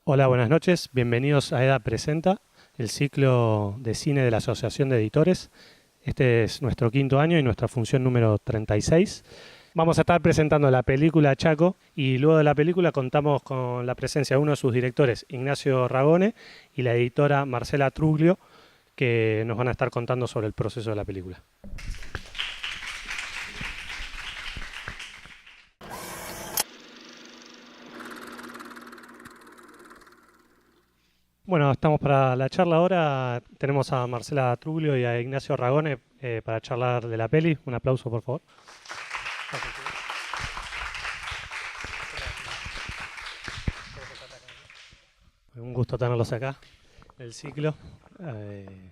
Hola, buenas noches. Bienvenidos a EDA Presenta, el ciclo de cine de la Asociación de Editores. Este es nuestro quinto año y nuestra función número 36. Vamos a estar presentando la película Chaco y luego de la película contamos con la presencia de uno de sus directores, Ignacio Ragone, y la editora Marcela Truglio, que nos van a estar contando sobre el proceso de la película. Bueno, estamos para la charla ahora. Tenemos a Marcela Truglio y a Ignacio Ragone para charlar de la peli. Un aplauso, por favor. Un gusto tenerlos acá en el ciclo. Eh,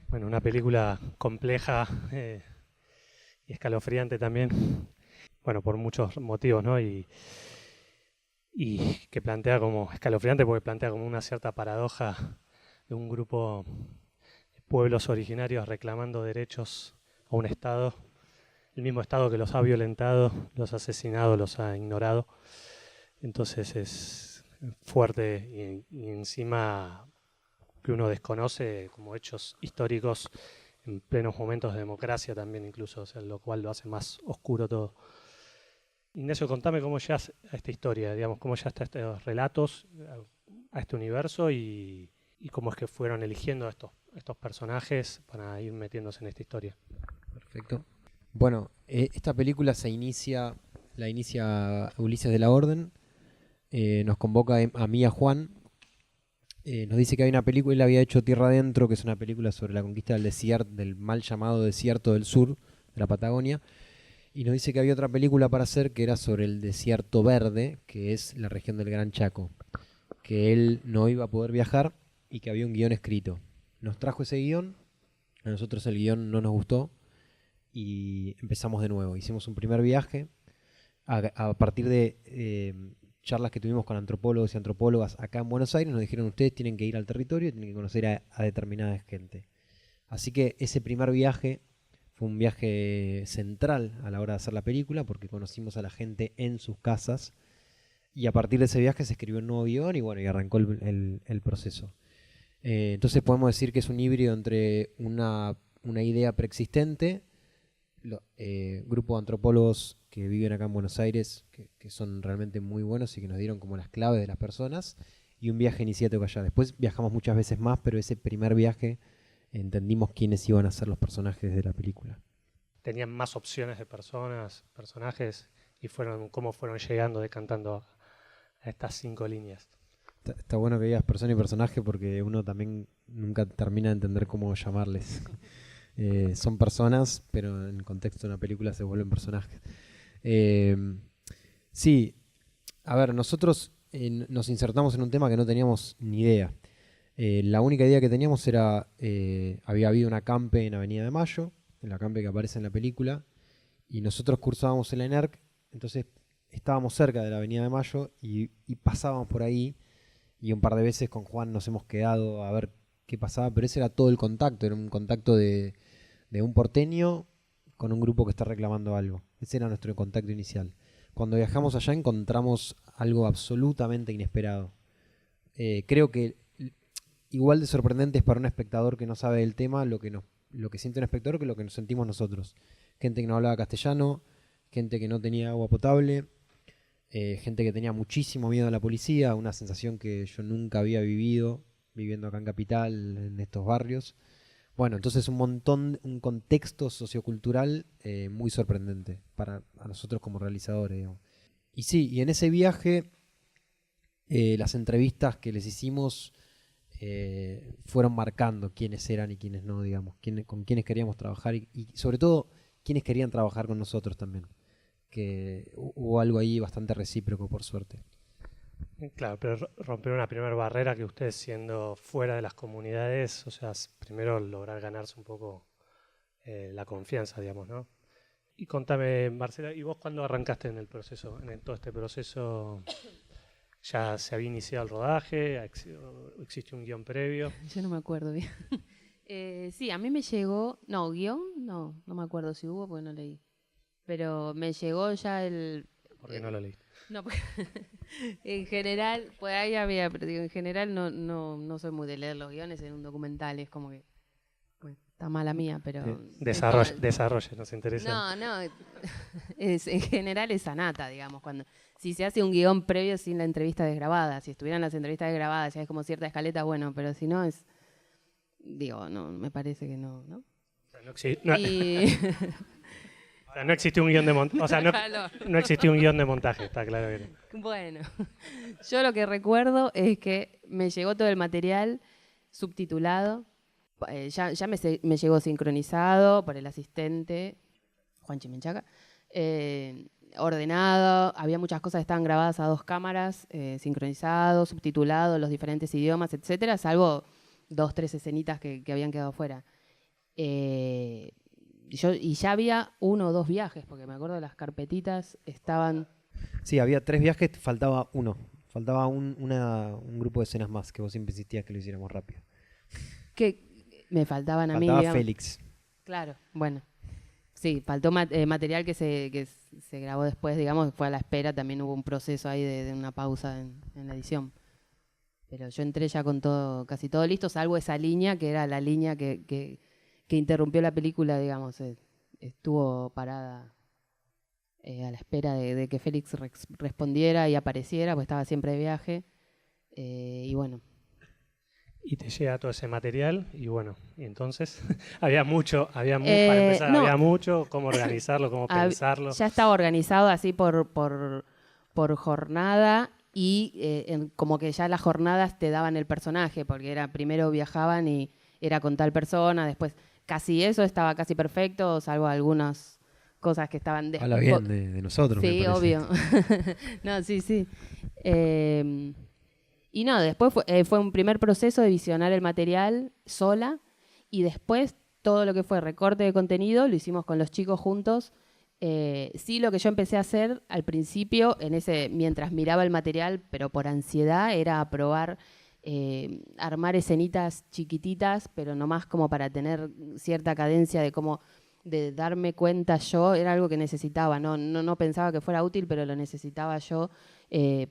bueno, una película compleja y escalofriante también. Bueno, por muchos motivos, ¿no? Y que plantea como escalofriante porque plantea como una cierta paradoja de un grupo de pueblos originarios reclamando derechos a un Estado, el mismo Estado que los ha violentado, los ha asesinado, los ha ignorado. Entonces es fuerte y encima que uno desconoce como hechos históricos en plenos momentos de democracia también incluso, o sea, lo cual lo hace más oscuro todo. Ignacio, contame cómo llegas a esta historia, digamos, cómo llegaste a estos relatos, a este universo y cómo es que fueron eligiendo a estos personajes para ir metiéndose en esta historia. Perfecto. Bueno, esta película la inicia Ulises de la Orden, nos convoca a mí y a Juan, nos dice que hay una película, él había hecho Tierra Adentro, que es una película sobre la conquista del desierto, del mal llamado desierto del sur, de la Patagonia, y nos dice que había otra película para hacer que era sobre el desierto verde, que es la región del Gran Chaco, que él no iba a poder viajar y que había un guión escrito. Nos trajo ese guión, a nosotros el guión no nos gustó, y empezamos de nuevo. Hicimos un primer viaje a partir de charlas que tuvimos con antropólogos y antropólogas acá en Buenos Aires. Nos dijeron: ustedes tienen que ir al territorio y tienen que conocer a determinada gente. Así que ese primer viaje fue un viaje central a la hora de hacer la película, porque conocimos a la gente en sus casas, y a partir de ese viaje se escribió un nuevo guión y bueno, y arrancó el proceso. Entonces podemos decir que es un híbrido entre una idea preexistente, grupo de antropólogos que viven acá en Buenos Aires, que son realmente muy buenos y que nos dieron como las claves de las personas, y un viaje iniciático allá. Después viajamos muchas veces más, pero ese primer viaje entendimos quiénes iban a ser los personajes de la película. Tenían más opciones de personajes, y cómo fueron llegando, decantando a estas 5 líneas. Está bueno que digas persona y personaje, porque uno también nunca termina de entender cómo llamarles. Son personas, pero en el contexto de una película se vuelven personajes. Eh, sí, a ver, nosotros nos insertamos en un tema que no teníamos ni idea. La única idea que teníamos era, había habido una acampe en Avenida de Mayo, en la acampe que aparece en la película, y nosotros cursábamos en la ENERC, entonces estábamos cerca de la Avenida de Mayo y pasábamos por ahí, y un par de veces con Juan nos hemos quedado a ver qué pasaba, pero ese era todo el contacto, era un contacto de un porteño con un grupo que está reclamando algo. Ese era nuestro contacto inicial. Cuando viajamos allá encontramos algo absolutamente inesperado. Creo que igual de sorprendente es para un espectador que no sabe del tema lo que siente un espectador que lo que nos sentimos nosotros. Gente que no hablaba castellano, gente que no tenía agua potable, gente que tenía muchísimo miedo a la policía, una sensación que yo nunca había vivido viviendo acá en Capital, en estos barrios. Bueno, entonces un contexto sociocultural muy sorprendente para a nosotros como realizadores, digamos. Y sí, y en ese viaje las entrevistas que les hicimos fueron marcando quiénes eran y quiénes no, digamos, con quiénes queríamos trabajar y sobre todo quiénes querían trabajar con nosotros también, que hubo algo ahí bastante recíproco, por suerte. Claro, pero romper una primera barrera que ustedes siendo fuera de las comunidades, o sea, primero lograr ganarse un poco la confianza, digamos, ¿no? Y contame, Marcela, ¿y vos cuándo arrancaste en el proceso, todo este proceso? ¿Ya se había iniciado el rodaje? ¿Existe un guión previo? Yo no me acuerdo bien. Sí, a mí me llegó, no, guión, no me acuerdo si hubo porque no leí. Pero me llegó ya ¿Por qué no lo leí? No, porque en general, pues ahí había, pero digo, en general no soy muy de leer los guiones en un documental, es como que, bueno, está mala mía, pero... Desarrolle, nos interesa. No, en general es anata, digamos, si se hace un guión previo sin la entrevista desgrabada, si estuvieran las entrevistas desgrabadas, ya es como cierta escaleta, bueno, pero si no es, digo, no, me parece que no, ¿no? O sea, o sea, no existió un guión de montaje. O sea, no existió un guión de montaje, está claro que no. Bueno, yo lo que recuerdo es que me llegó todo el material subtitulado, ya me llegó sincronizado por el asistente, Juan Chimenchaca, ordenado, había muchas cosas que estaban grabadas a 2 cámaras, sincronizado, subtitulado, los diferentes idiomas, etcétera, salvo 2, 3 escenitas que habían quedado fuera. Y ya había 1 o 2 viajes, porque me acuerdo las carpetitas estaban... Sí, había 3 viajes, faltaba uno. Faltaba un grupo de escenas más, que vos siempre insistías que lo hiciéramos rápido. Que me faltaban a mí, Faltaba digamos. Félix. Claro, bueno. Sí, faltó material que se grabó después, digamos, fue a la espera, también hubo un proceso ahí de una pausa en la edición. Pero yo entré ya con todo, casi todo listo, salvo esa línea, que era la línea que interrumpió la película, digamos, estuvo parada a la espera de que Félix respondiera y apareciera, pues estaba siempre de viaje. Y bueno. Y te llega todo ese material y bueno, y entonces había mucho, para empezar, había mucho, cómo organizarlo, cómo pensarlo. Ya estaba organizado así por jornada y como que ya las jornadas te daban el personaje, porque era primero viajaban y era con tal persona, después casi eso estaba casi perfecto, salvo algunas cosas que estaban... Habla bien de nosotros, sí, me parece. Obvio. No, sí. Y no, después fue un primer proceso de visionar el material sola y después todo lo que fue recorte de contenido lo hicimos con los chicos juntos. Sí, lo que yo empecé a hacer al principio, mientras miraba el material, pero por ansiedad, era probar armar escenitas chiquititas, pero nomás como para tener cierta cadencia de darme cuenta yo, era algo que necesitaba, no pensaba que fuera útil, pero lo necesitaba yo,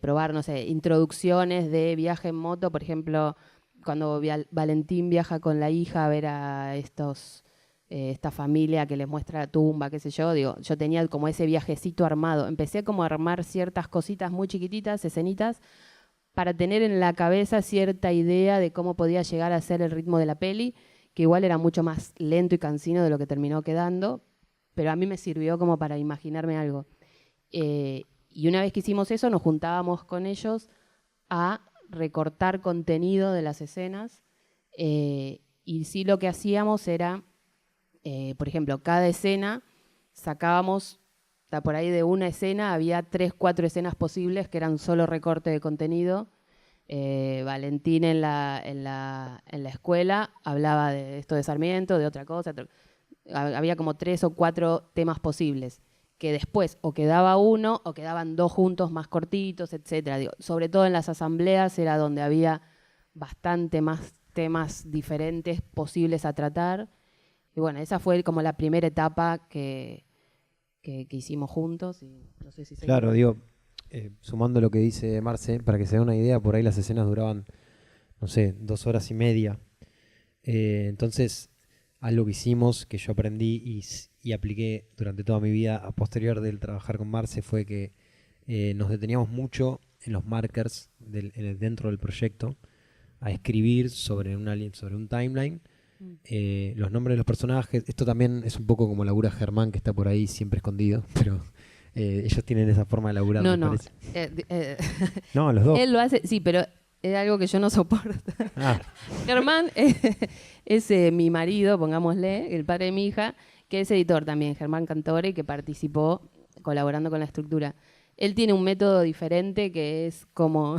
probar, no sé, introducciones de viaje en moto, por ejemplo, cuando Valentín viaja con la hija a ver a esta familia que les muestra la tumba, qué sé yo, digo, yo tenía como ese viajecito armado, empecé como a armar ciertas cositas muy chiquititas, escenitas, para tener en la cabeza cierta idea de cómo podía llegar a ser el ritmo de la peli, que igual era mucho más lento y cansino de lo que terminó quedando, pero a mí me sirvió como para imaginarme algo. Y una vez que hicimos eso, nos juntábamos con ellos a recortar contenido de las escenas, y sí lo que hacíamos era, por ejemplo, cada escena sacábamos, por ahí de una escena había 3, 4 escenas posibles que eran solo recorte de contenido. Valentín en la escuela hablaba de esto de Sarmiento, de otra cosa. Había como 3 o 4 temas posibles, que después o quedaba uno o quedaban 2 juntos más cortitos, etcétera. Digo, sobre todo en las asambleas era donde había bastante más temas diferentes posibles a tratar. Y bueno, esa fue como la primera etapa que hicimos juntos. Y no sé si claro, digo, sumando lo que dice Marce, para que se dé una idea, por ahí las escenas duraban, no sé, 2 horas y media. Entonces, algo que hicimos, que yo aprendí y apliqué durante toda mi vida a posterior del trabajar con Marce, fue que nos deteníamos mucho en los markers dentro del proyecto, a escribir sobre un timeline, los nombres de los personajes. Esto también es un poco como labura Germán, que está por ahí siempre escondido, pero ellos tienen esa forma de laburar, me parece. No, los dos. Él lo hace, sí, pero es algo que yo no soporto. Germán es mi marido, pongámosle, el padre de mi hija, que es editor también, Germán Cantore, que participó colaborando con la estructura. Él tiene un método diferente que es como...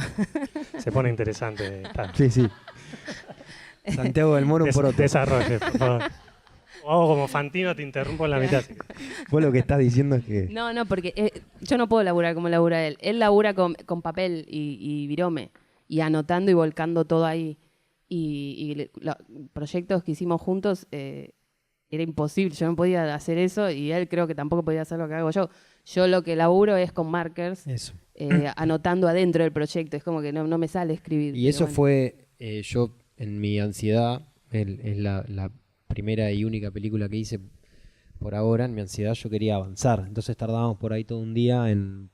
Se pone interesante. Sí. Santiago del Moro por otro. Desarrolle, por favor. O hago como Fantino, te interrumpo en la mitad. Vos lo que estás diciendo es que... No, porque yo no puedo laburar como labura él. Él labura con papel y virome, y anotando y volcando todo ahí. Y los proyectos que hicimos juntos, era imposible, yo no podía hacer eso y él creo que tampoco podía hacer lo que hago yo. Yo lo que laburo es con markers, Eso. anotando adentro del proyecto, es como que no me sale escribir. Y eso fue, yo en mi ansiedad, es la primera y única película que hice por ahora. En mi ansiedad yo quería avanzar, entonces tardábamos por ahí todo un día en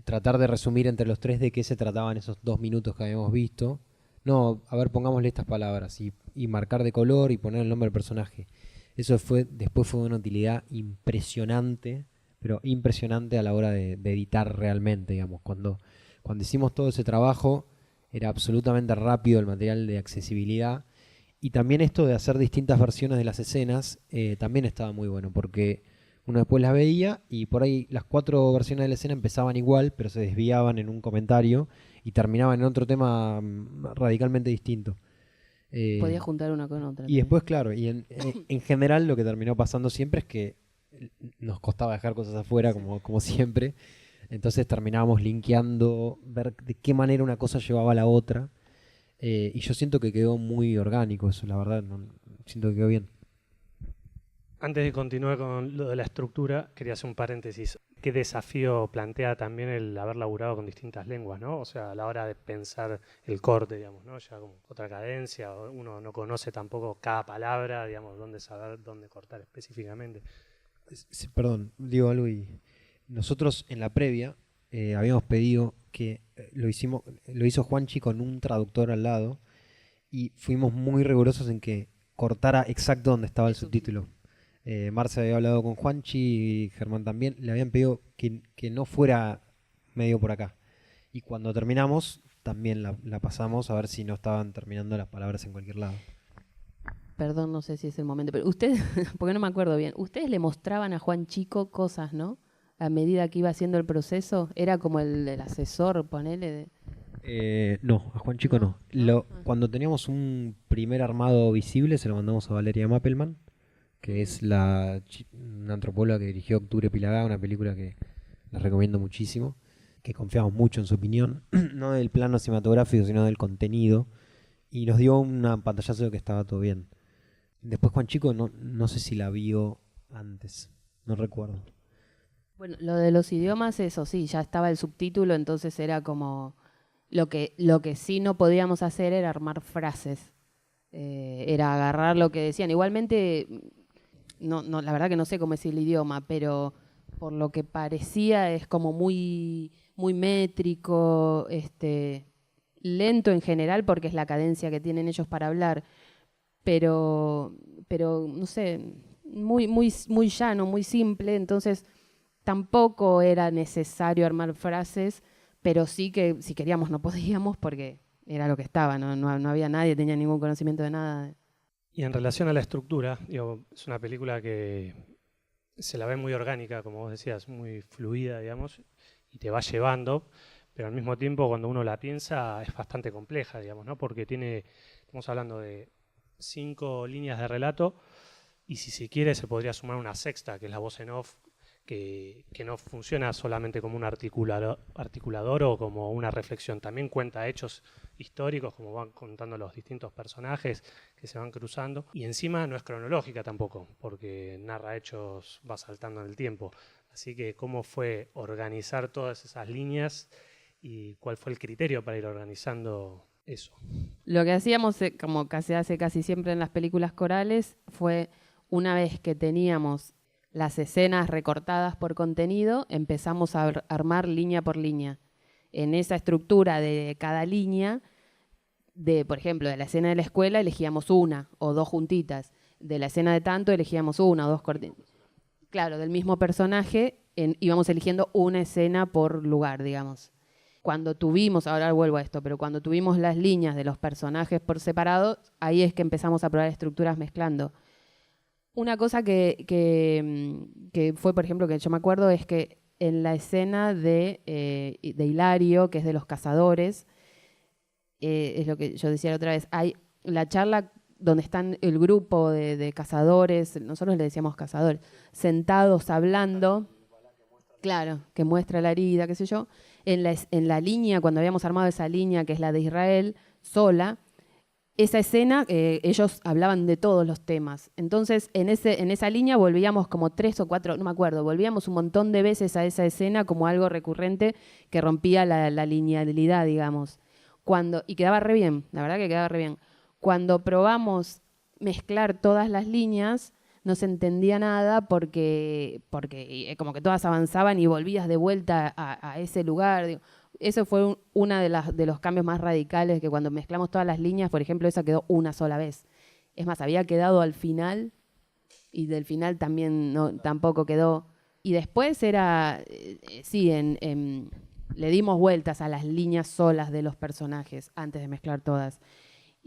tratar de resumir entre los tres de qué se trataban esos 2 minutos que habíamos visto. No, a ver, pongámosle estas palabras y marcar de color y poner el nombre del personaje. Eso después fue una utilidad impresionante, pero impresionante a la hora de editar realmente, digamos. Cuando hicimos todo ese trabajo, era absolutamente rápido el material de accesibilidad. Y también esto de hacer distintas versiones de las escenas, también estaba muy bueno, porque uno después las veía y por ahí las 4 versiones de la escena empezaban igual, pero se desviaban en un comentario y terminaban en otro tema radicalmente distinto. Podía juntar una con otra. Y después, claro, y en general lo que terminó pasando siempre es que nos costaba dejar cosas afuera, como siempre. Entonces terminábamos linkeando, ver de qué manera una cosa llevaba a la otra. Y yo siento que quedó muy orgánico eso, la verdad. Siento que quedó bien. Antes de continuar con lo de la estructura, quería hacer un paréntesis. ¿Qué desafío plantea también el haber laburado con distintas lenguas, ¿no? O sea, a la hora de pensar el corte, digamos, ¿no? Ya con otra cadencia, uno no conoce tampoco cada palabra, digamos, saber dónde cortar específicamente. Sí, perdón, digo algo y... Nosotros en la previa habíamos pedido que lo hizo Juanchi con un traductor al lado y fuimos muy rigurosos en que cortara exacto donde estaba el subtítulo. Marce había hablado con Juanchi y Germán también, le habían pedido que no fuera medio por acá. Y cuando terminamos, también la pasamos a ver si no estaban terminando las palabras en cualquier lado. Perdón, no sé si es el momento, pero ustedes, porque no me acuerdo bien, ustedes le mostraban a Juan Chico cosas, ¿no? A medida que iba haciendo el proceso, era como el asesor, ponele. No, a Juan Chico no. Cuando teníamos un primer armado visible, se lo mandamos a Valeria Mappelman, que es una antropóloga que dirigió Octubre Pilagá, una película que les recomiendo muchísimo, que confiamos mucho en su opinión, no del plano cinematográfico, sino del contenido, y nos dio una pantallazo de que estaba todo bien. Después Juan Chico no sé si la vio antes, no recuerdo. Bueno, lo de los idiomas, eso sí, ya estaba el subtítulo, entonces era como... Lo que sí no podíamos hacer era armar frases. Era agarrar lo que decían. Igualmente, no, la verdad que no sé cómo es el idioma, pero por lo que parecía es como muy, muy métrico, lento en general, porque es la cadencia que tienen ellos para hablar, pero no sé, muy, muy, muy llano, muy simple, entonces tampoco era necesario armar frases, pero sí que si queríamos no podíamos porque era lo que estaba, no había nadie, tenía ningún conocimiento de nada. Y en relación a la estructura, digo, es una película que se la ve muy orgánica, como vos decías, muy fluida, digamos, y te va llevando, pero al mismo tiempo cuando uno la piensa es bastante compleja, digamos, ¿no? Porque estamos hablando de 5 líneas de relato y si se quiere se podría sumar una sexta, que es la voz en off, que no funciona solamente como un articulador o como una reflexión, también cuenta hechos históricos, como van contando los distintos personajes que se van cruzando, y encima no es cronológica tampoco, porque narra hechos, va saltando en el tiempo. Así que, ¿cómo fue organizar todas esas líneas y cuál fue el criterio para ir organizando eso? Lo que hacíamos, como se hace casi siempre en las películas corales, fue una vez que teníamos las escenas recortadas por contenido, empezamos a armar línea por línea. En esa estructura de cada línea, por ejemplo, de la escena de la escuela elegíamos una o 2 juntitas. De la escena de tanto elegíamos una o 2 cortinas. Claro, del mismo personaje íbamos eligiendo una escena por lugar, digamos. Cuando tuvimos, ahora vuelvo a esto, pero cuando tuvimos las líneas de los personajes por separado, ahí es que empezamos a probar estructuras mezclando. Una cosa que fue, por ejemplo, que yo me acuerdo es que en la escena de Hilario, que es de los cazadores, es lo que yo decía la otra vez, hay la charla donde están el grupo de cazadores, nosotros le decíamos cazadores, sentados hablando, claro, que muestra la herida, qué sé yo, en la línea, cuando habíamos armado esa línea, que es la de Israel, sola, esa escena, ellos hablaban de todos los temas. Entonces, en esa línea volvíamos como 3 o 4, no me acuerdo, volvíamos un montón de veces a esa escena como algo recurrente que rompía la linealidad, digamos. Y quedaba re bien, la verdad que quedaba re bien. Cuando probamos mezclar todas las líneas, no se entendía nada porque como que todas avanzaban y volvías de vuelta a ese lugar. Digo, eso fue una de los cambios más radicales, que cuando mezclamos todas las líneas, por ejemplo, esa quedó una sola vez. Es más, había quedado al final y del final también tampoco quedó. Y después era, sí, le dimos vueltas a las líneas solas de los personajes antes de mezclar todas.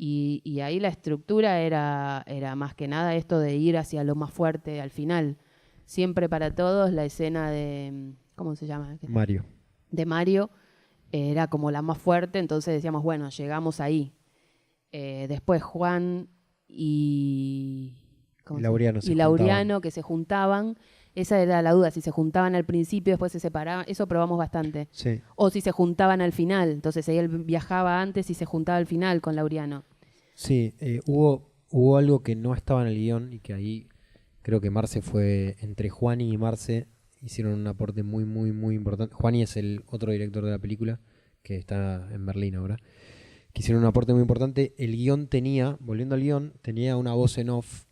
Y ahí la estructura era más que nada esto de ir hacia lo más fuerte al final. Siempre para todos la escena de, ¿cómo se llama? Mario. De Mario era como la más fuerte, entonces decíamos, bueno, llegamos ahí. Después Juan y Laureano que se juntaban. Esa era la duda, si se juntaban al principio, después se separaban. Eso probamos bastante. Sí. O si se juntaban al final. Entonces él viajaba antes y se juntaba al final con Laureano. Sí, hubo algo que no estaba en el guión y que ahí creo que Marce fue, entre Juani y Marce, hicieron un aporte muy, muy, muy importante. Juani es el otro director de la película, que está en Berlín ahora, que hicieron un aporte muy importante. El guión volviendo al guión, tenía una voz en off,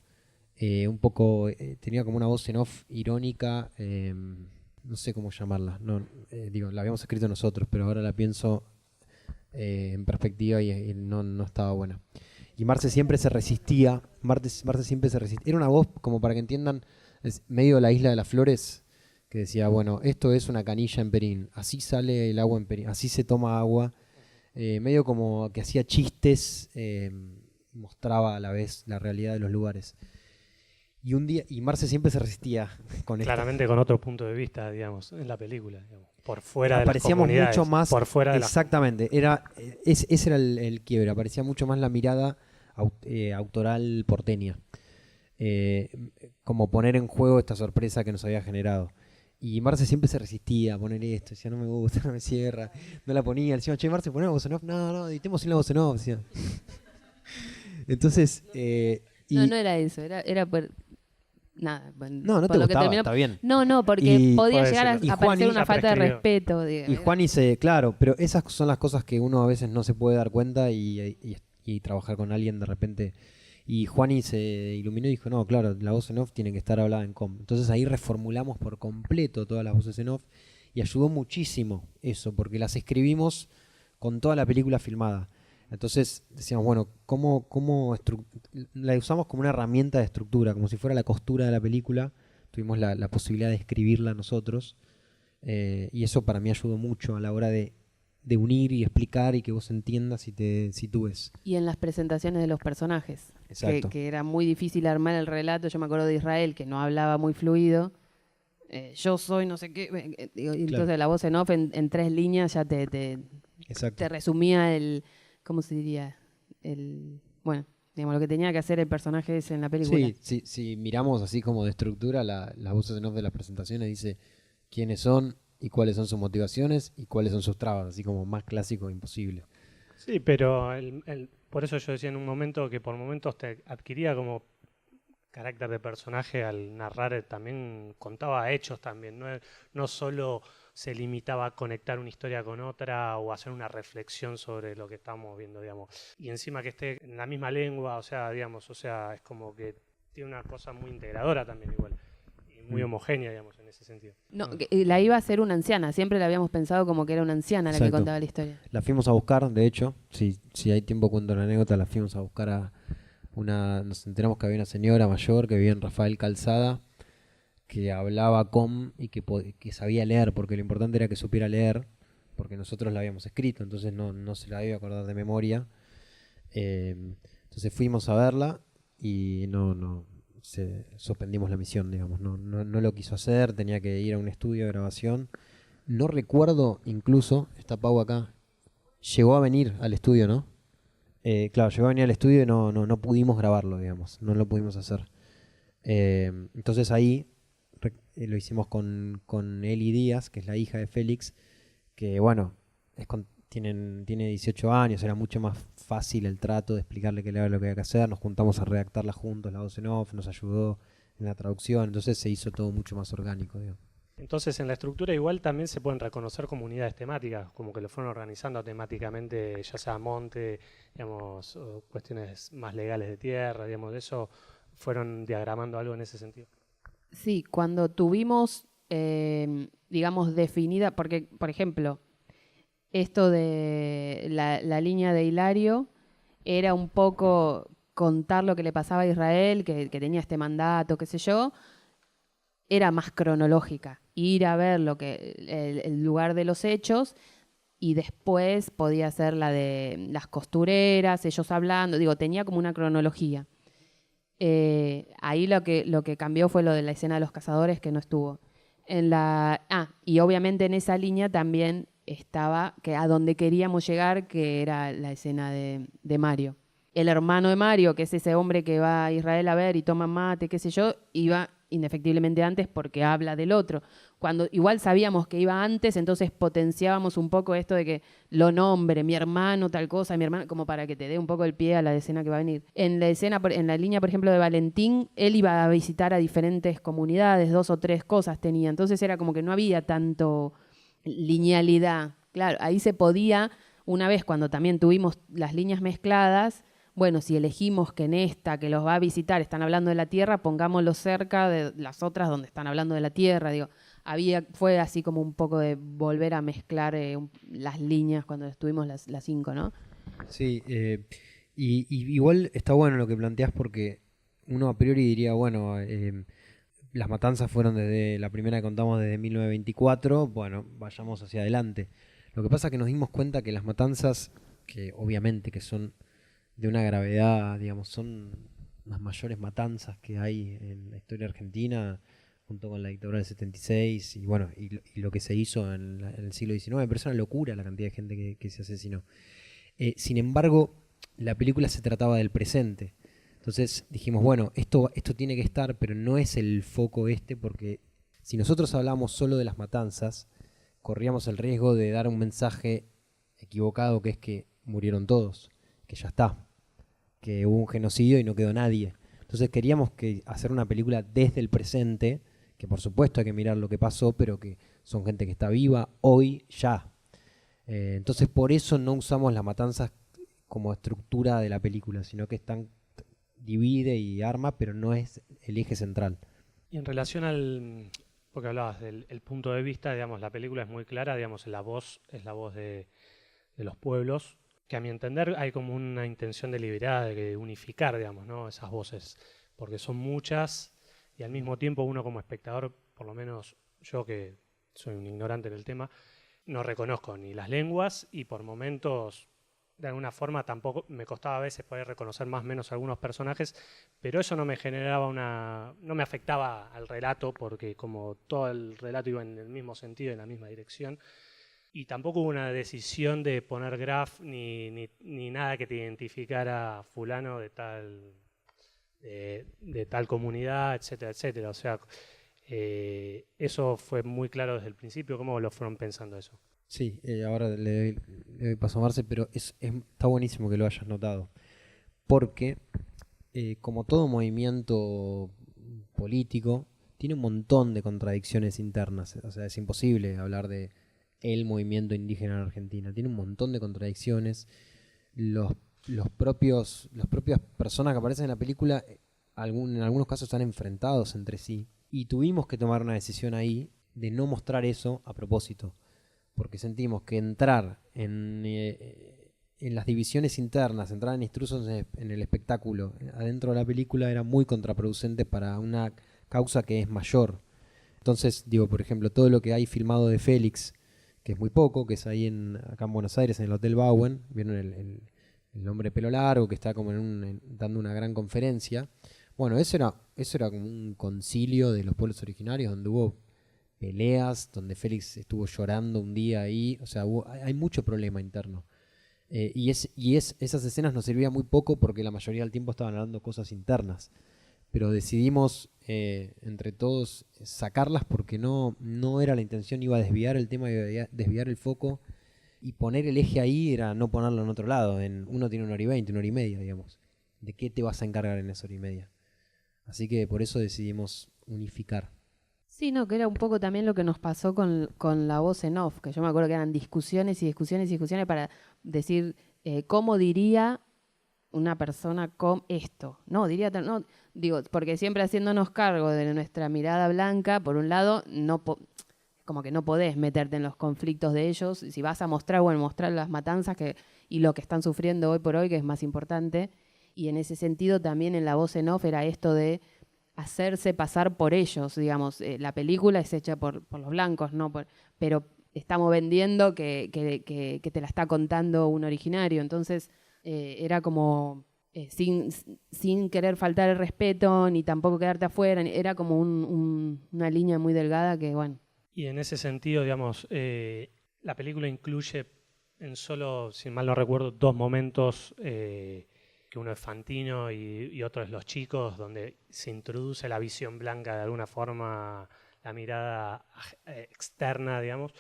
tenía como una voz en off irónica, no sé cómo llamarla, la habíamos escrito nosotros, pero ahora la pienso en perspectiva y no estaba buena. Y Marce siempre se resistía, era una voz, como para que entiendan, medio de la Isla de las Flores, que decía, bueno, esto es una canilla en Perín, así sale el agua en Perín, así se toma agua, medio como que hacía chistes, mostraba a la vez la realidad de los lugares. Y un día, Marce siempre se resistía con esto. Claramente con otro punto de vista, digamos, en la película, digamos, por fuera de las Aparecíamos comunidades, mucho más, por fuera de exactamente, ese era el quiebre, aparecía mucho más la mirada autoral porteña, como poner en juego esta sorpresa que nos había generado. Y Marce siempre se resistía a poner esto, decía, no me gusta, no me cierra, no la ponía, decía, che, Marce, poné la voz en off, no, editemos sin la voz en off, decía. Entonces, no era eso, era por... Nada, no te gustaba, está bien. No, porque podía llegar a parecer una falta de respeto. Y Juan claro, pero esas son las cosas que uno a veces no se puede dar cuenta y trabajar con alguien de repente. Y Juani se iluminó y dijo, no, claro, la voz en off tiene que estar hablada en com. Entonces ahí reformulamos por completo todas las voces en off y ayudó muchísimo eso, porque las escribimos con toda la película filmada. Entonces decíamos, bueno, la usamos como una herramienta de estructura, como si fuera la costura de la película. Tuvimos la posibilidad de escribirla nosotros. Y eso para mí ayudó mucho a la hora de unir y explicar y que vos entiendas y te sitúes. Y en las presentaciones de los personajes. Exacto. Que era muy difícil armar el relato. Yo me acuerdo de Israel, que no hablaba muy fluido. Yo soy no sé qué. Y entonces claro, la voz en off en 3 líneas ya te resumía el... ¿Cómo se diría? Bueno, digamos, lo que tenía que hacer el personaje ese en la película. Sí, si miramos así como de estructura, las voces en off de las presentaciones dice quiénes son y cuáles son sus motivaciones y cuáles son sus trabas, así como más clásico imposible. Sí, pero por eso yo decía en un momento que por momentos te adquiría como carácter de personaje al narrar, también contaba hechos también, no solo se limitaba a conectar una historia con otra o hacer una reflexión sobre lo que estamos viendo, digamos. Y encima que esté en la misma lengua, o sea, es como que tiene una cosa muy integradora también igual. Y muy homogénea, digamos, en ese sentido. No, la iba a ser una anciana, siempre la habíamos pensado como que era una anciana la que contaba la historia. La fuimos a buscar, de hecho, si hay tiempo cuento la anécdota, la fuimos a buscar nos enteramos que había una señora mayor que vivía en Rafael Calzada, que hablaba y que sabía leer, porque lo importante era que supiera leer, porque nosotros la habíamos escrito, entonces no se la iba a acordar de memoria. Entonces fuimos a verla y suspendimos la misión, digamos, no lo quiso hacer, tenía que ir a un estudio de grabación. No recuerdo, incluso, está Pau acá, llegó a venir al estudio, ¿no? Claro, llegó a venir al estudio y no pudimos grabarlo, digamos, no lo pudimos hacer. Entonces ahí lo hicimos con Eli Díaz, que es la hija de Félix, que bueno, tiene 18 años, era mucho más fácil el trato de explicarle que le era lo que había que hacer. Nos juntamos a redactarla juntos, la voz en off, nos ayudó en la traducción, entonces se hizo todo mucho más orgánico, digo. Entonces, en la estructura igual también se pueden reconocer comunidades temáticas, como que lo fueron organizando temáticamente, ya sea monte, digamos, o cuestiones más legales de tierra, digamos, de eso fueron diagramando algo en ese sentido. Sí, cuando tuvimos, digamos, definida, porque, por ejemplo, esto de la línea de Hilario era un poco contar lo que le pasaba a Israel, que tenía este mandato, qué sé yo, era más cronológica, ir a ver el lugar de los hechos y después podía ser la de las costureras, ellos hablando, digo, tenía como una cronología. Ahí lo que cambió fue lo de la escena de los cazadores que no estuvo. Y obviamente en esa línea también estaba que a donde queríamos llegar, que era la escena de Mario. El hermano de Mario, que es ese hombre que va a Israel a ver y toma mate, qué sé yo, iba indefectiblemente antes porque habla del otro. Cuando igual sabíamos que iba antes, entonces potenciábamos un poco esto de que lo nombre, mi hermano, tal cosa, mi hermano, como para que te dé un poco el pie a la escena que va a venir. En la escena, en la línea, por ejemplo, de Valentín, él iba a visitar a diferentes comunidades, 2 o 3 cosas tenía, entonces era como que no había tanto linealidad. Claro, ahí se podía, una vez cuando también tuvimos las líneas mezcladas, bueno, si elegimos que en esta que los va a visitar están hablando de la Tierra, pongámoslo cerca de las otras donde están hablando de la Tierra. Digo, fue así como un poco de volver a mezclar las líneas cuando estuvimos las 5, ¿no? Sí, y igual está bueno lo que planteás porque uno a priori diría, bueno, las matanzas fueron desde la primera que contamos desde 1924, bueno, vayamos hacia adelante. Lo que pasa es que nos dimos cuenta que las matanzas, que obviamente que son de una gravedad, digamos, son las mayores matanzas que hay en la historia argentina, junto con la dictadura del 76 y bueno, y lo que se hizo en el siglo XIX. Me parece una locura la cantidad de gente que se asesinó. Sin embargo, la película se trataba del presente. Entonces dijimos, bueno, esto tiene que estar, pero no es el foco porque si nosotros hablamos solo de las matanzas, corríamos el riesgo de dar un mensaje equivocado, que es que murieron todos, que ya está, que hubo un genocidio y no quedó nadie. Entonces queríamos hacer una película desde el presente, que por supuesto hay que mirar lo que pasó, pero que son gente que está viva hoy, ya. Entonces por eso no usamos las matanzas como estructura de la película, sino que divide y arma, pero no es el eje central. Y en relación porque hablabas del el punto de vista, digamos, la película es muy clara, digamos, la voz es la voz de los pueblos, que a mi entender hay como una intención deliberada de unificar, digamos, ¿no? Esas voces, porque son muchas y al mismo tiempo uno como espectador, por lo menos yo que soy un ignorante en el tema, no reconozco ni las lenguas y por momentos de alguna forma tampoco me costaba a veces poder reconocer más o menos algunos personajes, pero eso no me generaba no me afectaba al relato porque como todo el relato iba en el mismo sentido, en la misma dirección, y tampoco hubo una decisión de poner graph ni nada que te identificara fulano de tal comunidad, etcétera, etcétera. O sea, eso fue muy claro desde el principio. ¿Cómo lo fueron pensando eso? Sí, ahora le doy paso a Marce, pero está buenísimo que lo hayas notado. Porque, como todo movimiento político, tiene un montón de contradicciones internas. O sea, es imposible hablar de el movimiento indígena en Argentina. Tiene un montón de contradicciones. Las propias personas que aparecen en la película, en algunos casos están enfrentados entre sí. Y tuvimos que tomar una decisión ahí de no mostrar eso a propósito. Porque sentimos que entrar en las divisiones internas, entrar en intrusos en el espectáculo, adentro de la película, era muy contraproducente para una causa que es mayor. Entonces, digo, por ejemplo, todo lo que hay filmado de Félix, que es muy poco, que es ahí acá en Buenos Aires, en el Hotel Bauen, vieron el hombre de pelo largo que está como dando una gran conferencia. Bueno, eso era como un concilio de los pueblos originarios, donde hubo peleas, donde Félix estuvo llorando un día ahí, o sea, hay mucho problema interno. Esas escenas nos servían muy poco porque la mayoría del tiempo estaban hablando cosas internas. Pero decidimos entre todos sacarlas porque no era la intención, iba a desviar el tema, iba a desviar el foco Y poner el eje ahí era no ponerlo en otro lado. Uno tiene 1 hora y 20, 1 hora y media, digamos. ¿De qué te vas a encargar en esa 1 hora y media? Así que por eso decidimos unificar. Sí, no, que era un poco también lo que nos pasó con la voz en off, que yo me acuerdo que eran discusiones y discusiones y discusiones para decir cómo diría una persona con esto. No, diría, no, digo, porque siempre haciéndonos cargo de nuestra mirada blanca, por un lado, como que no podés meterte en los conflictos de ellos. Si vas a mostrar, bueno, mostrar las matanzas y lo que están sufriendo hoy por hoy, que es más importante. Y en ese sentido también en la voz en off era esto de hacerse pasar por ellos, digamos. La película es hecha por los blancos, ¿no? Pero estamos vendiendo que te la está contando un originario. Entonces era como sin querer faltar el respeto ni tampoco quedarte afuera. Era como una línea muy delgada que, bueno. Y en ese sentido, digamos, la película incluye en solo, si mal no recuerdo, 2 momentos, que uno es Fantino y otro es Los Chicos, donde se introduce la visión blanca de alguna forma, la mirada externa, digamos.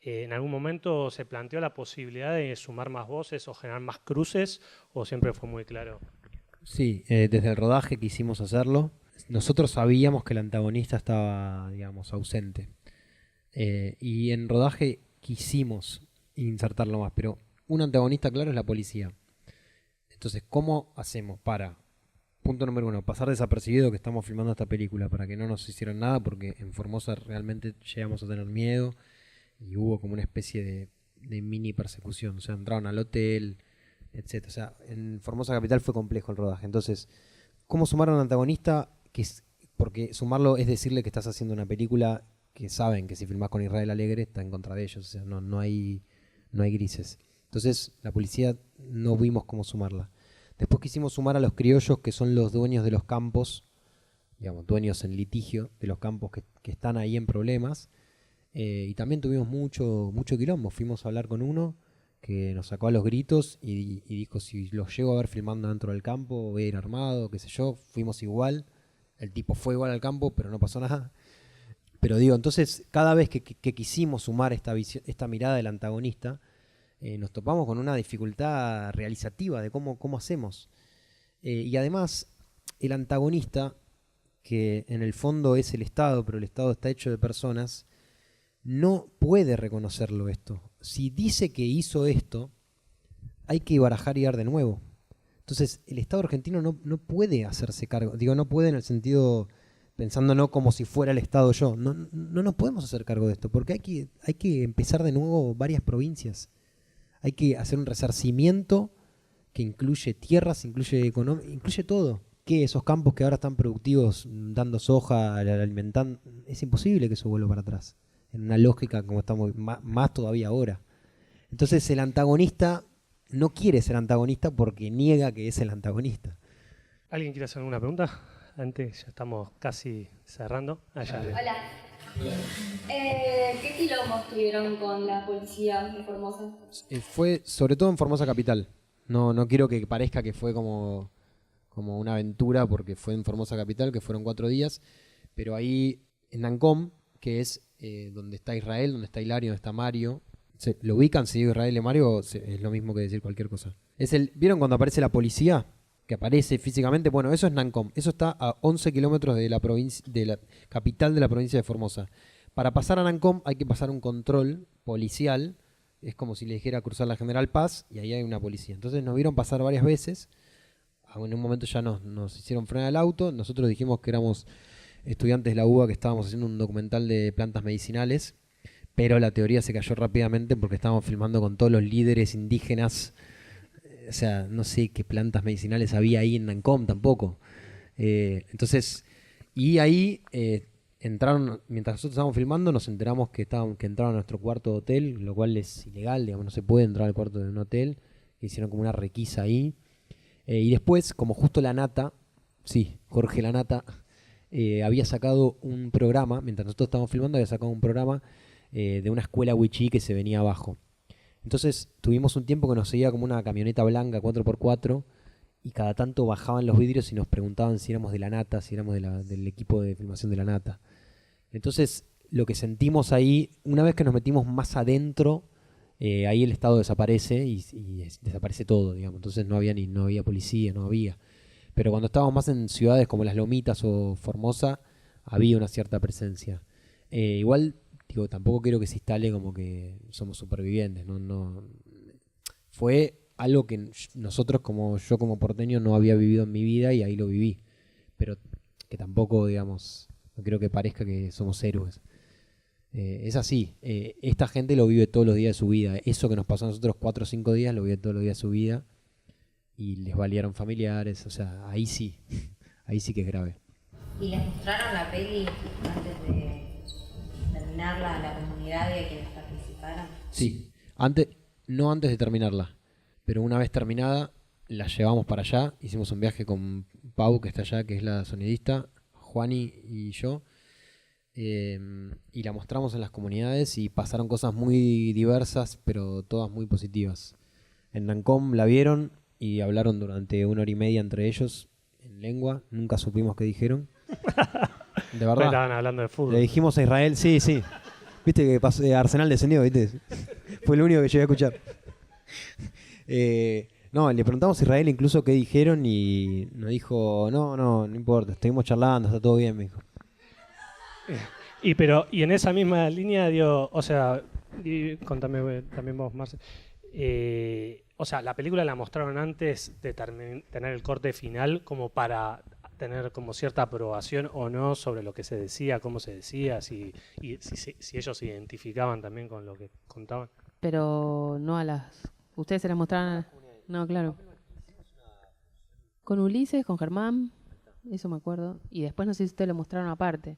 ¿En algún momento se planteó la posibilidad de sumar más voces o generar más cruces, o siempre fue muy claro? Sí, desde el rodaje quisimos hacerlo. Nosotros sabíamos que el antagonista estaba, digamos, ausente. Y en rodaje quisimos insertarlo más, pero un antagonista claro es la policía. Entonces, ¿cómo hacemos para, punto número 1, pasar desapercibido que estamos filmando esta película para que no nos hicieran nada? Porque en Formosa realmente llegamos a tener miedo y hubo como una especie de mini persecución. O sea, entraron al hotel, etc. O sea, en Formosa Capital fue complejo el rodaje. Entonces, ¿cómo sumar a un antagonista? Porque sumarlo es decirle que estás haciendo una película que saben que si filmás con Israel Alegre está en contra de ellos. O sea, no hay grises. Entonces, la policía no vimos cómo sumarla. Después quisimos sumar a los criollos, que son los dueños de los campos, digamos, dueños en litigio de los campos que están ahí en problemas. Y también tuvimos mucho quilombo. Fuimos a hablar con uno que nos sacó a los gritos y dijo, si los llego a ver filmando dentro del campo, voy a ir armado, qué sé yo. Fuimos igual. El tipo fue igual al campo, pero no pasó nada. Pero digo, entonces, cada vez que quisimos sumar esta mirada del antagonista, nos topamos con una dificultad realizativa de cómo hacemos. Y además, el antagonista, que en el fondo es el Estado, pero el Estado está hecho de personas, no puede reconocerlo esto. Si dice que hizo esto, hay que barajar y dar de nuevo. Entonces, el Estado argentino no puede hacerse cargo. Digo, no puede en el sentido, pensando no como si fuera el Estado yo. No nos podemos hacer cargo de esto, porque hay que empezar de nuevo varias provincias. Hay que hacer un resarcimiento que incluye tierras, incluye todo. Que esos campos que ahora están productivos, dando soja, alimentando, es imposible que eso vuelva para atrás. En una lógica como estamos, más todavía ahora. Entonces el antagonista no quiere ser antagonista porque niega que es el antagonista. ¿Alguien quiere hacer alguna pregunta? Antes, ya estamos casi cerrando. Hola. ¿Qué quilombos tuvieron con la policía de Formosa? Fue sobre todo en Formosa Capital. No quiero que parezca que fue como una aventura, porque fue en Formosa Capital, que fueron 4 días. Pero ahí en Nancom, que es donde está Israel, donde está Hilario, donde está Mario. ¿Lo ubican? Si digo Israel y Mario, es lo mismo que decir cualquier cosa. ¿Vieron cuando aparece la policía? Que aparece físicamente. Bueno, eso es Nancom. Eso está a 11 kilómetros de la capital de la provincia de Formosa. Para pasar a Nancom hay que pasar un control policial. Es como si le dijera cruzar la General Paz y ahí hay una policía. Entonces nos vieron pasar varias veces. En un momento ya nos hicieron frenar el auto. Nosotros dijimos que éramos estudiantes de la UBA que estábamos haciendo un documental de plantas medicinales. Pero la teoría se cayó rápidamente porque estábamos filmando con todos los líderes indígenas. O sea, no sé qué plantas medicinales había ahí en Nancom tampoco. Entonces, y ahí entraron, mientras nosotros estábamos filmando, nos enteramos que entraron a nuestro cuarto de hotel, lo cual es ilegal, digamos, no se puede entrar al cuarto de un hotel. Hicieron como una requisa ahí. Y después, como justo la Nata, sí, Jorge la Nata, había sacado un programa, mientras nosotros estábamos filmando, había sacado un programa de una escuela wichí que se venía abajo. Entonces tuvimos un tiempo que nos seguía como una camioneta blanca 4x4 y cada tanto bajaban los vidrios y nos preguntaban si éramos de la Nata, si éramos del equipo de filmación de la Nata. Entonces lo que sentimos ahí, una vez que nos metimos más adentro, ahí el Estado desaparece desaparece todo, digamos. Entonces no había policía, no había. Pero cuando estábamos más en ciudades como Las Lomitas o Formosa, había una cierta presencia. Igual, digo, tampoco quiero que se instale como que somos supervivientes, no. Fue algo que nosotros, yo como porteño, no había vivido en mi vida y ahí lo viví. Pero que tampoco, digamos, no quiero que parezca que somos héroes. Es así. Esta gente lo vive todos los días de su vida. Eso que nos pasó a nosotros 4 o 5 días, lo vive todos los días de su vida. Y les valieron familiares. O sea, ahí sí. Ahí sí que es grave. ¿Y les mostraron la peli antes de terminarla a la comunidad y a quienes participaron? Sí. No antes de terminarla. Pero una vez terminada, la llevamos para allá. Hicimos un viaje con Pau, que está allá, que es la sonidista, Juani y yo. Y la mostramos en las comunidades y pasaron cosas muy diversas, pero todas muy positivas. En Nancom la vieron y hablaron durante 1 hora y media entre ellos en lengua. Nunca supimos qué dijeron. De verdad. Estaban hablando de fútbol. Le dijimos a Israel, sí. Viste que pasó, Arsenal descendió, ¿viste? Fue lo único que llegué a escuchar. No, le preguntamos a Israel incluso qué dijeron y nos dijo, no importa, estuvimos charlando, está todo bien, me dijo. Y en esa misma línea, digo, o sea, contame también vos, Marce. O sea, la película la mostraron antes de tener el corte final como para tener como cierta aprobación o no sobre lo que se decía, cómo se decía, si ellos se identificaban también con lo que contaban. Pero no a las... ¿Ustedes se las mostraron? No, claro. Con Ulises, con Germán, eso me acuerdo. Y después no sé si ustedes lo mostraron aparte.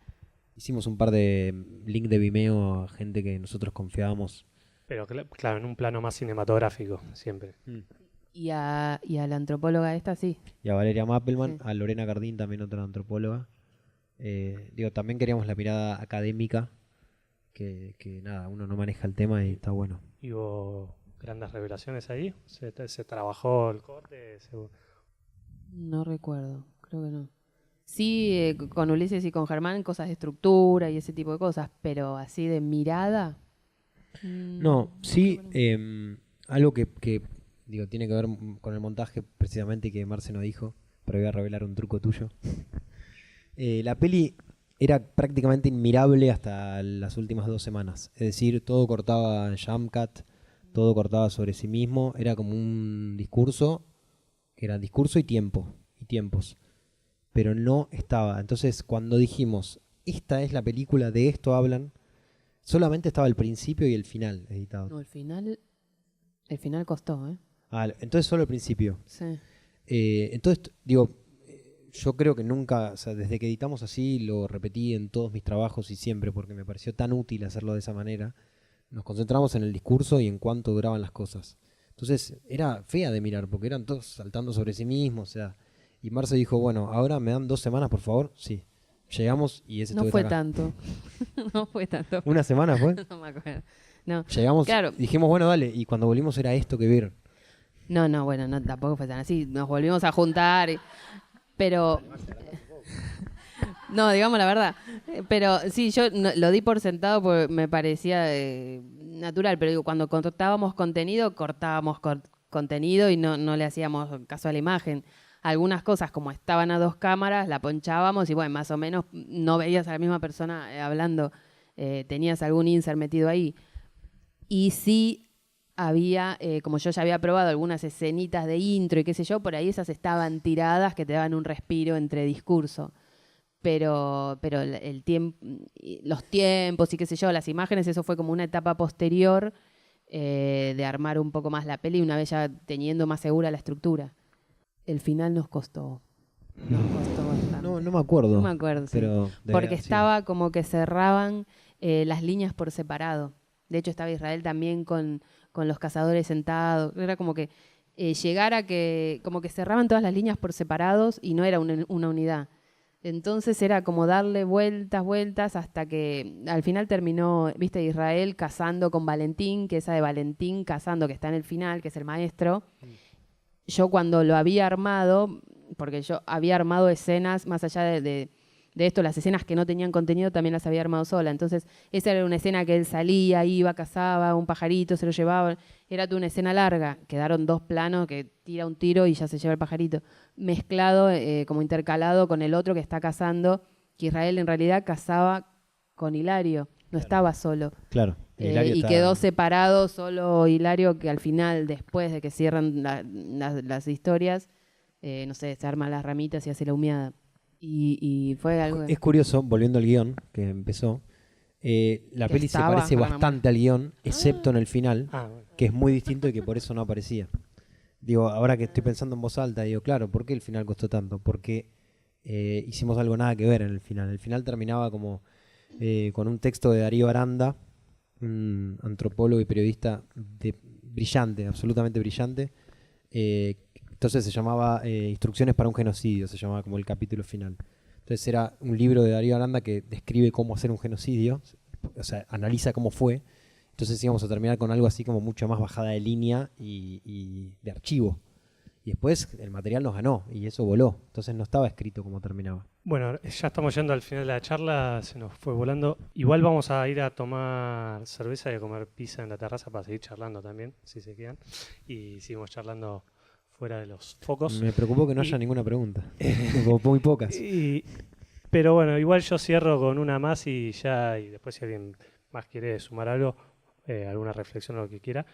Hicimos un par de links de Vimeo a gente que nosotros confiábamos. Pero claro, en un plano más cinematográfico, siempre. Y a la antropóloga esta, sí. Y a Valeria Mappelman, Sí. a Lorena Cardín, también otra antropóloga. También queríamos la mirada académica, que nada, uno no maneja el tema y está bueno. ¿Y hubo grandes revelaciones ahí? ¿Se trabajó el corte? No recuerdo, creo que no. Sí, con Ulises y con Germán, cosas de estructura y ese tipo de cosas, pero así de mirada. No, sí, algo que tiene que ver con el montaje precisamente, que Marce no dijo, pero voy a revelar un truco tuyo. La peli era prácticamente inmirable hasta las últimas 2 semanas. Es decir, todo cortaba en Jamcat, todo cortaba sobre sí mismo. Era como un discurso, que era discurso y tiempo, y tiempos. Pero no estaba. Entonces, cuando dijimos, esta es la película, de esto hablan, solamente estaba el principio y el final editado. No, el final costó, ¿eh? Entonces solo el principio. Sí. Entonces, digo, yo creo que nunca, o sea, desde que editamos así, lo repetí en todos mis trabajos y siempre, porque me pareció tan útil hacerlo de esa manera. Nos concentramos en el discurso y en cuánto duraban las cosas. Entonces, era fea de mirar, porque eran todos saltando sobre sí mismos, o sea. Y Marce dijo, bueno, ahora me dan 2 semanas, por favor. Sí. Llegamos y ese No tuve fue acá. tanto. No fue tanto. ¿Una semana fue? No me acuerdo. No, Llegamos, claro. dijimos, bueno, dale. Y cuando volvimos era esto que vieron. No, bueno, no, tampoco fue tan así. Nos volvimos a juntar, pero... No, digamos la verdad. Pero sí, yo lo di por sentado porque me parecía natural, pero digo, cuando cortábamos contenido y no le hacíamos caso a la imagen. Algunas cosas, como estaban a 2 cámaras, la ponchábamos y bueno, más o menos no veías a la misma persona hablando, tenías algún insert metido ahí. Y sí había, como yo ya había probado algunas escenitas de intro y qué sé yo, por ahí esas estaban tiradas que te daban un respiro entre discurso. Pero el tiempo, los tiempos y qué sé yo, las imágenes, eso fue como una etapa posterior de armar un poco más la peli, una vez ya teniendo más segura la estructura. El final nos costó bastante. No me acuerdo. No me acuerdo, sí. Pero Porque estaba como que cerraban las líneas por separado. De hecho, estaba Israel también con los cazadores sentados. Era como que llegar a que como que cerraban todas las líneas por separados y no era una unidad. Entonces era como darle vueltas hasta que al final terminó, viste, Israel cazando con Valentín, que esa de Valentín cazando que está en el final, que es el maestro. Yo cuando lo había armado, porque yo había armado escenas más allá de de esto, las escenas que no tenían contenido también las había armado sola. Entonces, esa era una escena que él salía, iba, cazaba un pajarito, se lo llevaba. Era toda una escena larga. Quedaron 2 planos que tira un tiro y ya se lleva el pajarito. Mezclado, como intercalado con el otro que está cazando, que Israel en realidad cazaba con Hilario, no estaba solo. Claro. Y quedó separado solo Hilario, que al final, después de que cierran las historias, no sé, se arma las ramitas y hace la humeada. Y fue algo... Es curioso, volviendo al guión que empezó, la peli se parece bastante al guión, excepto en el final, que es muy distinto y que por eso no aparecía. Digo, ahora que estoy pensando en voz alta, digo, claro, ¿por qué el final costó tanto? Porque hicimos algo nada que ver en el final. El final terminaba como con un texto de Darío Aranda, un antropólogo y periodista brillante, absolutamente brillante. Entonces se llamaba Instrucciones para un genocidio, se llamaba como el capítulo final. Entonces era un libro de Darío Aranda que describe cómo hacer un genocidio, o sea, analiza cómo fue. Entonces íbamos a terminar con algo así como mucho más bajada de línea y de archivo. Y después el material nos ganó y eso voló. Entonces no estaba escrito cómo terminaba. Bueno, ya estamos yendo al final de la charla, se nos fue volando. Igual vamos a ir a tomar cerveza y a comer pizza en la terraza para seguir charlando también, si se quedan. Y seguimos charlando fuera de los focos. Me preocupó que no haya ninguna pregunta. Muy pocas. Pero bueno, igual yo cierro con una más y después si alguien más quiere sumar algo, alguna reflexión o lo que quiera.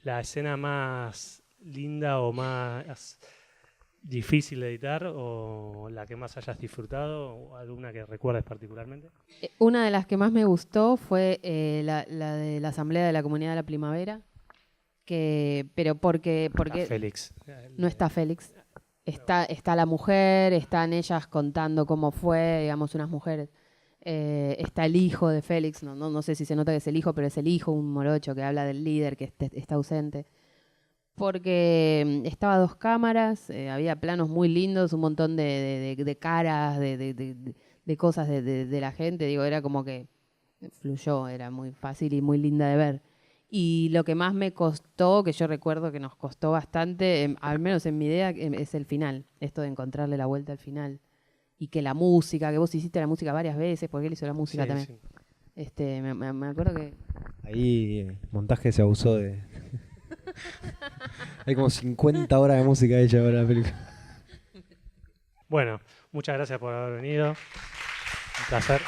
La escena más linda o más difícil de editar o la que más hayas disfrutado o alguna que recuerdes particularmente. Una de las que más me gustó fue la de la Asamblea de la Comunidad de la Primavera, pero porque Félix. No está Félix. Está la mujer, están ellas contando cómo fue, digamos, unas mujeres. Está el hijo de Félix, no sé si se nota que es el hijo, pero es el hijo, un morocho que habla del líder que está ausente. Porque estaba 2 cámaras, había planos muy lindos, un montón de caras, de cosas de la gente. Digo, era como que fluyó, era muy fácil y muy linda de ver. Y lo que más me costó, que yo recuerdo que nos costó bastante, al menos en mi idea, es el final. Esto de encontrarle la vuelta al final. Y que la música, que vos hiciste la música varias veces, porque él hizo la música Sí, también. sí. Me acuerdo que... Ahí montaje se abusó de... Hay como 50 horas de música hecha para la película. Bueno, muchas gracias por haber venido. Un placer.